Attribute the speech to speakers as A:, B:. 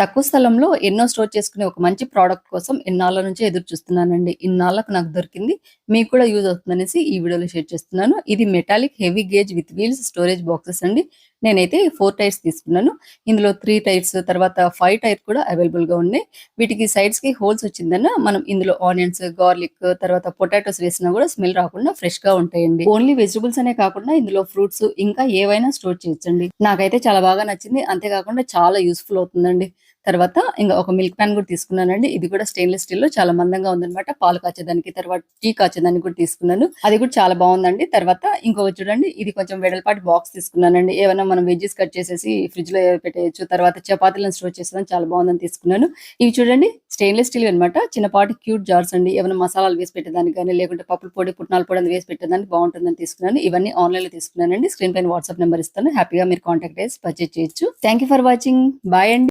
A: తక్కువ స్థలంలో ఎన్నో స్టోర్ చేసుకునే ఒక మంచి ప్రోడక్ట్ కోసం ఎన్నాళ్ళ నుంచో ఎదురు చూస్తున్నానండి. ఇన్నాళ్ళకు నాకు దొరికింది. మీకు కూడా యూజ్ అవుతుందనేసి ఈ వీడియోలో షేర్ చేస్తున్నాను. ఇది metallic heavy gauge with wheels storage boxes అండి. నేనైతే 4 టైర్స్ తీసుకున్నాను. ఇందులో 3 టైర్స్ తర్వాత 5 టైర్ కూడా అవైలబుల్‌గా ఉన్నాయి. వీటికి సైడ్స్‌కి హోల్స్ వచ్చిందన్న మనం ఇందులో ఆనియన్స్, గార్లిక్ తర్వాత పొటాటోస్ వేసినా కూడా స్మెల్ రాకుండా ఫ్రెష్‌గా ఉంటాయండి. ఓన్లీ వెజిటబుల్స్ అనే కాకుండా ఇందులో ఫ్రూట్స్ ఇంకా ఏవైనా స్టోర్ చేయొచ్చండి. నాకైతే చాలా బాగా నచ్చింది. అంతేకాకుండా చాలా యూజ్‌ఫుల్ అవుతుందండి. తర్వాత ఇంక ఒక మిల్క్ పాన్ కూడా తీసుకున్నానండి. ఇది కూడా స్టెయిన్‌లెస్ స్టీల్‌లో చాలా మందంగా ఉందన్నమాట. పాలు కాచేదానికి, తర్వాత టీ కాచేదానికి కూడా తీసుకున్నాను. అది కూడా చాలా బావుందండి. తర్వాత ఇంకొకటి చూడండి, ఇది కొంచెం వెడల్పాటి బాక్స్ తీసుకున్నానండి. ఏవన్నా మనం వెజ్జీస్ కట్ చేసేసి ఫ్రిడ్జ్‌లో పెట్టేయొచ్చు. తర్వాత చపాతీలను స్టోర్ చేసేదానికి చాలా బావుందని తీసుకున్నాను. ఇవి చూడండి స్టెయిన్‌లెస్ స్టీల్‌వి అన్నమాట. చిన్నపాటి క్యూట్ జార్స్ అండి. ఏవన్నా మసాలాలు వేసి పెట్టేదానికి గాని, లేకుంటే పప్పుల పొడి, పుట్నాల పొడి అది వేసి పెట్టేదానికి బావుంటుందని తీసుకున్నాను. ఇవన్నీ ఆన్‌లైన్‌లో తీసుకున్నానండి. స్క్రీన్ పైన వాట్సాప్ నంబర్ ఇస్తాను. హ్యాపీగా మీరు కాంటాక్ట్ చేసి పర్చేజ్ చేయొచ్చు. Thank you for watching. Bye అండి.